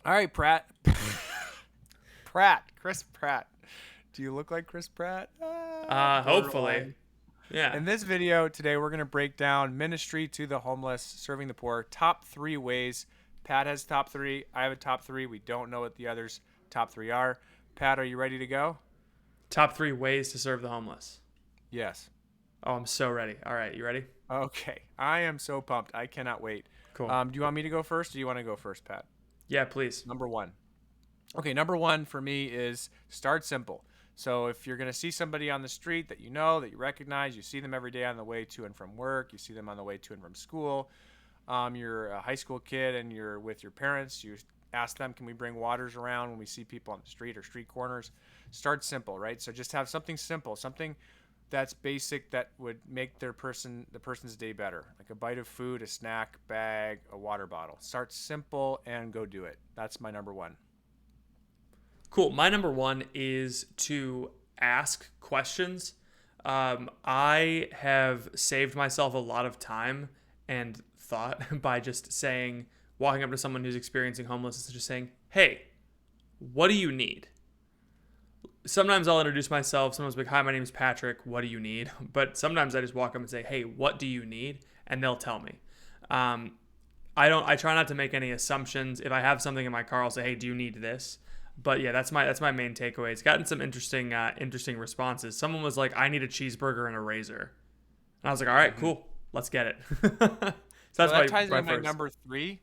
All right, Pratt. Pratt. Chris Pratt. Do you look like Chris Pratt? Hopefully. Borderline. Yeah. In this video today, we're going to break down ministry to the homeless, serving the poor, top three ways. Pat has top three. I have a top three. We don't know what the others' top three are. Pat, are you ready to go? Top 3 ways to serve the homeless. Yes. Oh, I'm so ready. All right, you ready? Okay. I am so pumped. I cannot wait. Cool. Do you want me to go first or do you want to go first, Pat? Yeah, please. Number one. Okay, number one for me is start simple. So if you're going to see somebody on the street that you know, that you recognize, you see them every day on the way to and from work, you see them on the way to and from school, you're a high school kid and you're with your parents, you ask them, can we bring waters around when we see people on the street or street corners? Start simple, right? So just have something simple, something that's basic that would make the person's day better, like a bite of food, a snack bag, a water bottle. Start simple and go do it. That's my number one. Cool. My number one is to ask questions. I have saved myself a lot of time and thought by just saying, walking up to someone who's experiencing homelessness and just saying, hey, what do you need? Sometimes I'll introduce myself. Sometimes I'll be like, hi, my name is Patrick. What do you need? But sometimes I just walk up and say, hey, what do you need? And they'll tell me. Um, I try not to make any assumptions. If I have something in my car, I'll say, hey, do you need this? But yeah, that's my main takeaway. It's gotten some interesting responses. Someone was like, I need a cheeseburger and a razor. And I was like, all right, Mm-hmm. cool. Let's get it. So So that's that my, ties my into my first. number three.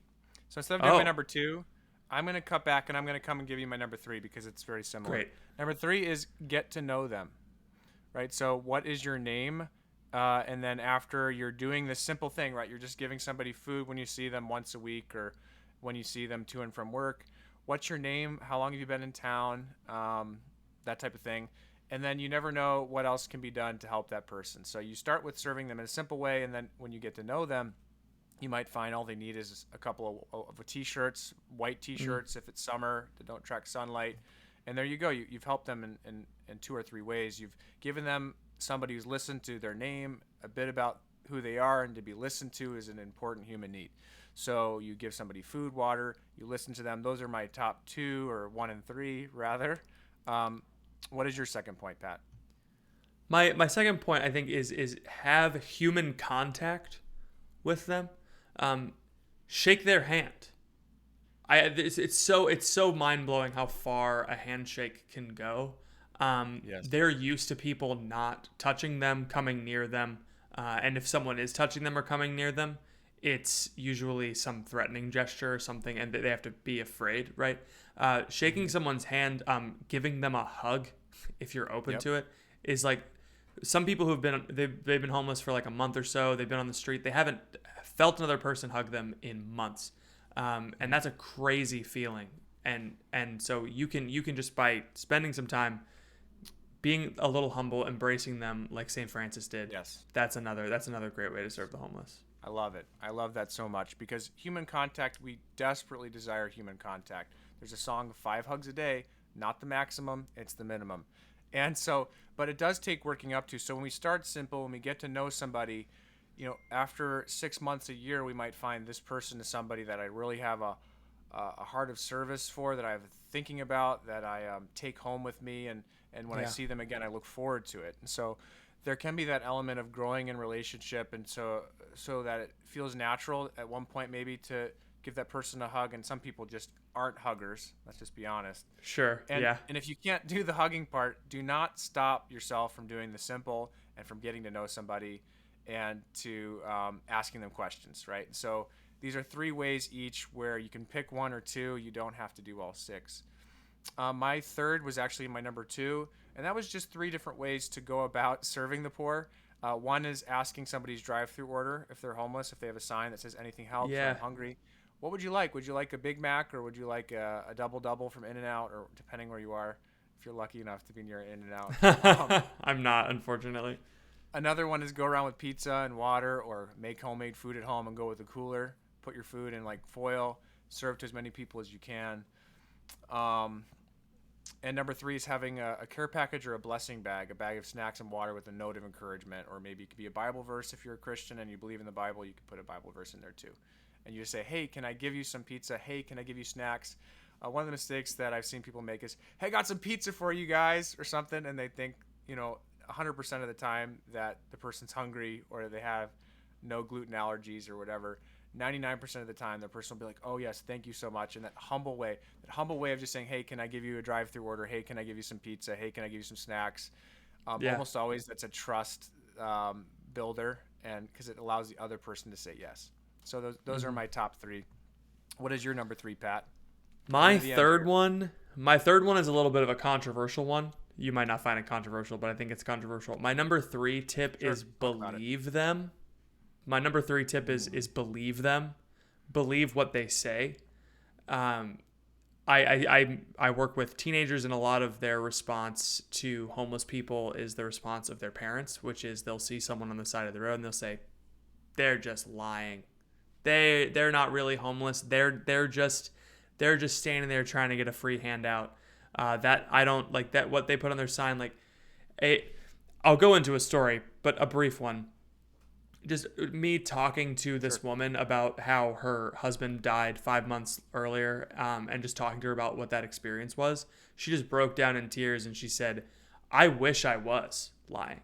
So instead of doing my Oh, number two, I'm going to cut back and I'm going to come and give you my number three because it's very similar. great. Number three is get to know them, right? So what is your name? And then after you're doing this simple thing, right? You're just giving somebody food when you see them once a week or when you see them to and from work. What's your name? How long have you been in town? That type of thing. And then you never know what else can be done to help that person. So you start with serving them in a simple way, and then when you get to know them, you might find all they need is a couple of t-shirts, white Mm. t-shirts if it's summer that don't track sunlight, and there you go. You've helped them in two or three ways. You've given them somebody who's listened to their name, a bit about who they are, and to be listened to is an important human need. So you give somebody food, water, you listen to them. Those are my top two, or one and three rather. Um, what is your second point, Pat? My second point I think is have human contact with them. Um, Shake their hand. It's so mind blowing how far a handshake can go. Yes. They're used to people not touching them, coming near them, and if someone is touching them or coming near them, it's usually some threatening gesture or something, and they have to be afraid, right? Shaking Mm-hmm. someone's hand, giving them a hug, if you're open Yep. to it, is like some people they've been homeless for like a month or so. They've been on the street. They haven't felt another person hug them in months, and that's a crazy feeling. And so you can just by spending some time being a little humble, embracing them like St. Francis did. Yes. That's another great way to serve the homeless. I love it. I love that so much because human contact, we desperately desire human contact. There's a song, Five Hugs a Day, not the maximum, it's the minimum. And so, but it does take working up to. So when we start simple, when we get to know somebody, after 6 months, a year, we might find this person is somebody that I really have a heart of service for, that I'm thinking about, that I take home with me. And when I Yeah, see them again, I look forward to it. And so there can be that element of growing in relationship. And so that it feels natural at one point maybe to give that person a hug. And some people just aren't huggers. Let's just be honest. sure. And Yeah, and if you can't do the hugging part, do not stop yourself from doing the simple and from getting to know somebody and to asking them questions, right? So these are three ways each where you can pick one or two. You don't have to do all six. My third was actually my number two, and that was just three different ways to go about serving the poor. One is asking somebody's drive-through order if they're homeless, if they have a sign that says "Anything helps" or "I'm yeah. hungry." What would you like? Would you like a Big Mac or would you like a double double from In-N-Out, or depending where you are, if you're lucky enough to be near In-N-Out. I'm not, unfortunately. Another one is go around with pizza and water, or make homemade food at home and go with a cooler. Put your food in like foil, serve to as many people as you can. Um, And number three is having a care package or a blessing bag, a bag of snacks and water with a note of encouragement. Or maybe it could be a Bible verse if you're a Christian and you believe in the Bible, you could put a Bible verse in there too. And you just say, hey, can I give you some pizza? Hey, can I give you snacks? One of the mistakes that I've seen people make is, "Hey, got some pizza for you guys," or something, and they think, 100% of the time that the person's hungry or they have no gluten allergies or whatever. 99% of the time, the person will be like, "Oh yes, thank you so much," in that humble way of just saying, "Hey, can I give you a drive-through order? Hey, can I give you some pizza? Hey, can I give you some snacks?" Yeah. Almost always, that's a trust builder, and because it allows the other person to say yes. So those are Hmm. my top three. What is your number three, Pat? Coming My to the end third here. one, my third one is a little bit of a controversial one. You might not find it controversial, but I think it's controversial. My number three tip Sure, is talk about it. believe them. My number three tip is believe them, believe what they say. Um, I work with teenagers, and a lot of their response to homeless people is the response of their parents, which is they'll see someone on the side of the road and they'll say they're just lying. They're not really homeless. They're just standing there trying to get a free handout. That I don't like that what they put on their sign. Like, a, I'll go into a story, but a brief one. Just me talking to Sure. this woman about how her husband died 5 months earlier, and just talking to her about what that experience was. She just broke down in tears and she said, "I wish I was lying."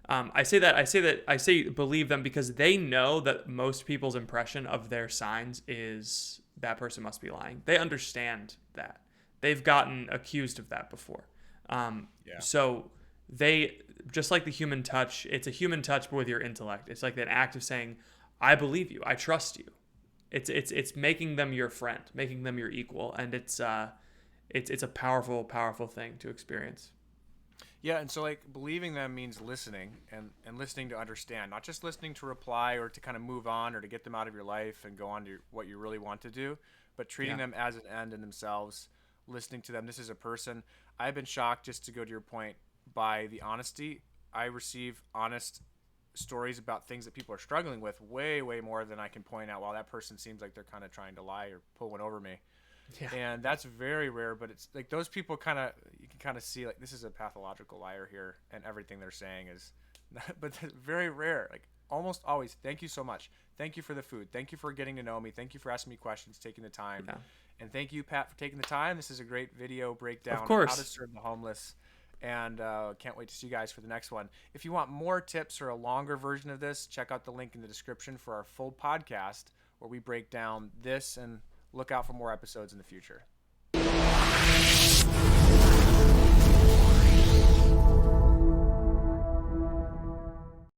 I say believe them because they know that most people's impression of their signs is that person must be lying. They understand that. They've gotten accused of that before. Yeah. So they, just like the human touch, it's a human touch but with your intellect. It's like that act of saying, "I believe you. I trust you." It's making them your friend, making them your equal, and it's a powerful powerful thing to experience. Yeah, and so like believing them means listening and listening to understand, not just listening to reply or to kind of move on or to get them out of your life and go on to what you really want to do, but treating Yeah. them as an end in themselves, listening to them. This is a person. I've been shocked, just to go to your point, by the honesty. I receive honest stories about things that people are struggling with way, way more than I can point out. While that person seems like they're kind of trying to lie or pull one over me, Yeah. and that's very rare. But it's like those people kind of, you can kind of see like this is a pathological liar here, and everything they're saying is but that's very rare. Like almost always, "Thank you so much, thank you for the food, thank you for getting to know me, thank you for asking me questions, taking the time, Yeah. and thank you, Pat, for taking the time. This is a great video Of breakdown of how to course. serve the homeless." And can't wait to see you guys for the next one. If you want more tips or a longer version of this, check out the link in the description for our full podcast where we break down this, and look out for more episodes in the future.